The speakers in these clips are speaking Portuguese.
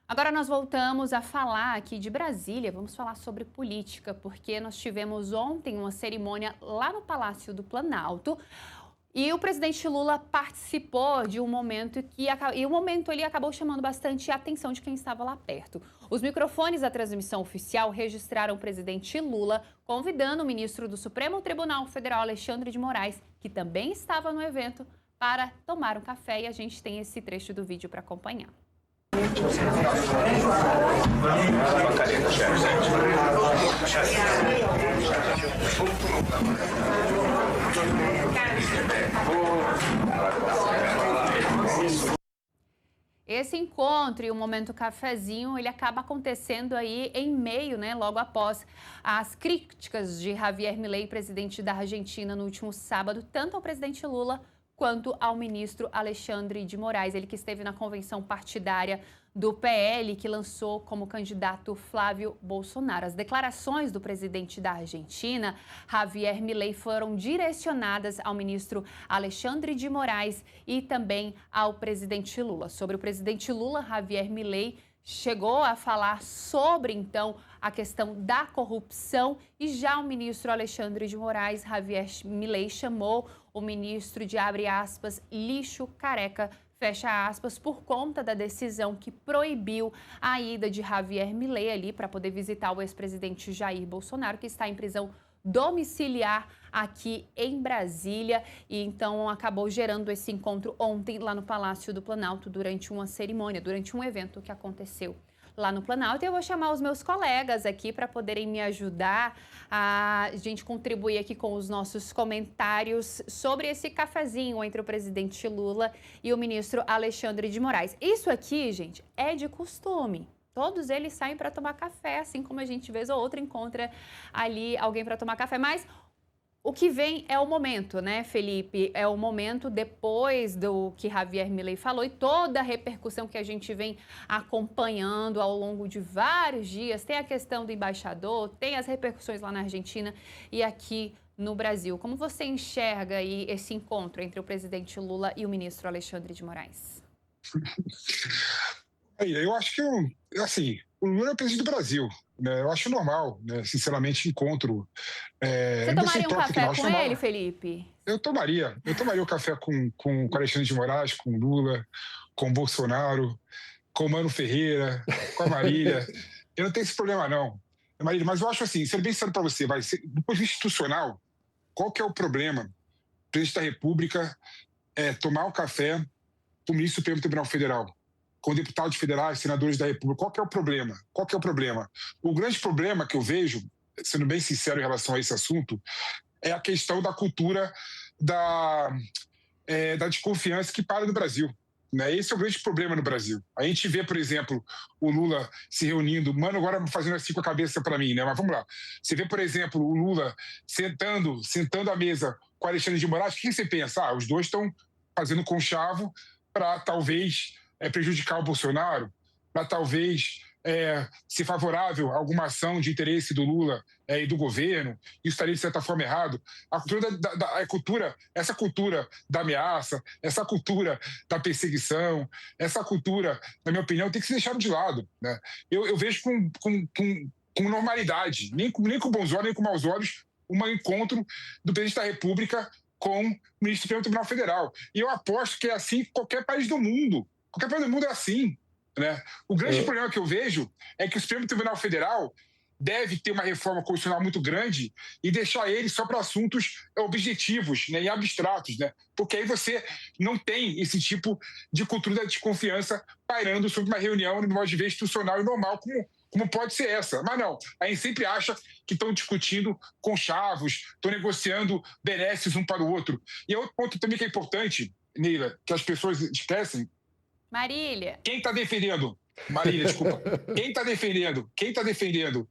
Agora nós voltamos a falar aqui de Brasília, vamos falar sobre política, porque nós tivemos ontem uma cerimônia lá no Palácio do Planalto e o presidente Lula participou de um momento e o momento ali acabou chamando bastante a atenção de quem estava lá perto. Os microfones da transmissão oficial registraram o presidente Lula convidando o ministro do Supremo Tribunal Federal, Alexandre de Moraes, que também estava no evento, para tomar um café, e a gente tem esse trecho do vídeo para acompanhar. Esse encontro e o momento cafezinho, ele acaba acontecendo aí em meio, logo após as críticas de Javier Milei, presidente da Argentina, no último sábado, tanto ao presidente Lula quanto ao ministro Alexandre de Moraes, ele que esteve na convenção partidária do PL, que lançou como candidato Flávio Bolsonaro. As declarações do presidente da Argentina, Javier Milei, foram direcionadas ao ministro Alexandre de Moraes e também ao presidente Lula. Sobre o presidente Lula, Javier Milei chegou a falar sobre, então, a questão da corrupção, e já o ministro Alexandre de Moraes, Javier Milei, chamou o ministro de, abre aspas, lixo careca, fecha aspas, por conta da decisão que proibiu a ida de Javier Milei ali para poder visitar o ex-presidente Jair Bolsonaro, que está em prisão domiciliar aqui em Brasília, e então acabou gerando esse encontro ontem lá no Palácio do Planalto durante uma cerimônia, durante um evento que aconteceu lá no Planalto. E eu vou chamar os meus colegas aqui para poderem me ajudar a gente contribuir aqui com os nossos comentários sobre esse cafezinho entre o presidente Lula e o ministro Alexandre de Moraes. Isso aqui, gente, é de costume. Todos eles saem para tomar café, assim como a gente vez ou outra encontra ali alguém para tomar café. Mas o que vem é o momento, né, Felipe? É o momento depois do que Javier Milei falou e toda a repercussão que a gente vem acompanhando ao longo de vários dias. Tem a questão do embaixador, tem as repercussões lá na Argentina e aqui no Brasil. Como você enxerga aí esse encontro entre o presidente Lula e o ministro Alexandre de Moraes? Eu acho que, assim, o Lula é o presidente do Brasil, né? Eu acho normal, né? Sinceramente, encontro. Você tomaria um café com ele, Felipe? Eu tomaria o café com Alexandre de Moraes, com Lula, com Bolsonaro, com o Mano Ferreira, com a Marília. Eu não tenho esse problema, não. Marília, mas eu acho assim, sendo bem sério para você, do ponto de vista institucional, qual que é o problema? O presidente da República tomar um café com o ministro do Supremo Tribunal Federal, com deputados federais, senadores da República. Qual que é o problema? O grande problema que eu vejo, sendo bem sincero em relação a esse assunto, é a questão da cultura da desconfiança que para no Brasil. Né? Esse é o grande problema no Brasil. A gente vê, por exemplo, o Lula se reunindo, agora fazendo assim com a cabeça para mim, né? Mas vamos lá. Você vê, por exemplo, o Lula sentando à mesa com o Alexandre de Moraes, o que você pensa? Os dois estão fazendo conchavo para talvez prejudicar o Bolsonaro, para talvez ser favorável a alguma ação de interesse do Lula e do governo. Isso estaria, de certa forma, errado. Essa cultura da ameaça, essa cultura da perseguição, essa cultura, na minha opinião, tem que ser deixada de lado. Né? Eu vejo com normalidade, nem com bons olhos, nem com maus olhos, um encontro do presidente da República com o ministro do Supremo Tribunal Federal. E eu aposto que é assim em qualquer país do mundo. Qualquer país do mundo é assim. Né? O grande problema que eu vejo é que o Supremo Tribunal Federal deve ter uma reforma constitucional muito grande e deixar ele só para assuntos objetivos, né, e abstratos, né? Porque aí você não tem esse tipo de cultura de desconfiança pairando sobre uma reunião, no modo de ver, institucional e normal, como pode ser essa. Mas não, a gente sempre acha que estão discutindo conchavos, estão negociando benesses um para o outro. E outro ponto também que é importante, Neila, que as pessoas esquecem. Marília. Quem está defendendo? Marília, desculpa. Quem está defendendo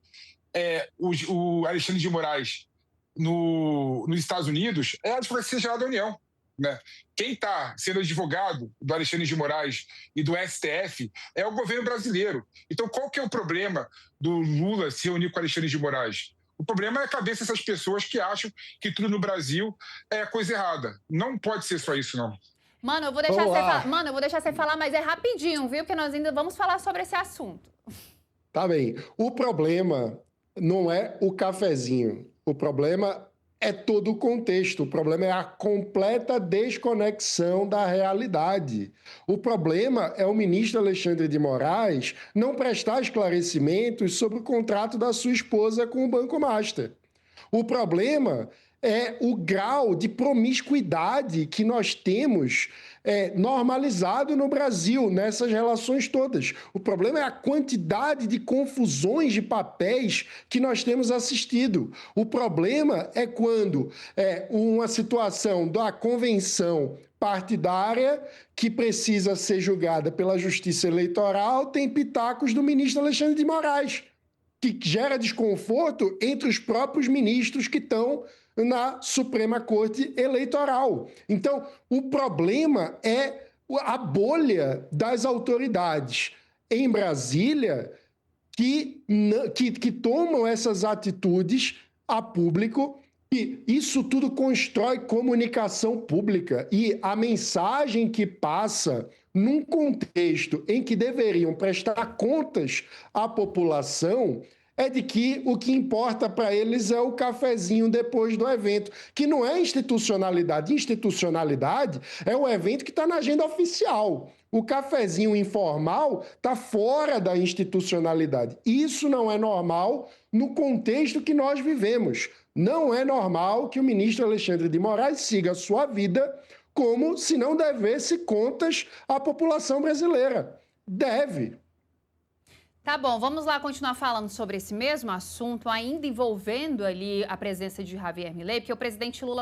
o Alexandre de Moraes nos Estados Unidos é a Advocacia Geral da União. Né? Quem está sendo advogado do Alexandre de Moraes e do STF é o governo brasileiro. Então, qual que é o problema do Lula se reunir com o Alexandre de Moraes? O problema é a cabeça dessas pessoas que acham que tudo no Brasil é coisa errada. Não pode ser só isso, não. Mano, eu vou deixar você falar. Mano, eu vou deixar você falar, mas é rapidinho, viu? Porque nós ainda vamos falar sobre esse assunto. Tá bem. O problema não é o cafezinho. O problema é todo o contexto. O problema é a completa desconexão da realidade. O problema é o ministro Alexandre de Moraes não prestar esclarecimentos sobre o contrato da sua esposa com o Banco Master. O problema é o grau de promiscuidade que nós temos normalizado no Brasil, nessas relações todas. O problema é a quantidade de confusões de papéis que nós temos assistido. O problema é quando uma situação da convenção partidária que precisa ser julgada pela Justiça Eleitoral tem pitacos do ministro Alexandre de Moraes, que gera desconforto entre os próprios ministros que estão na Suprema Corte Eleitoral. Então, o problema é a bolha das autoridades em Brasília que tomam essas atitudes a público, e isso tudo constrói comunicação pública, e a mensagem que passa num contexto em que deveriam prestar contas à população é de que o que importa para eles é o cafezinho depois do evento, que não é institucionalidade. Institucionalidade é o evento que está na agenda oficial. O cafezinho informal está fora da institucionalidade. Isso não é normal no contexto que nós vivemos. Não é normal que o ministro Alexandre de Moraes siga a sua vida como se não devesse contas à população brasileira. Deve. Tá bom, vamos lá continuar falando sobre esse mesmo assunto, ainda envolvendo ali a presença de Javier Milei, porque o presidente Lula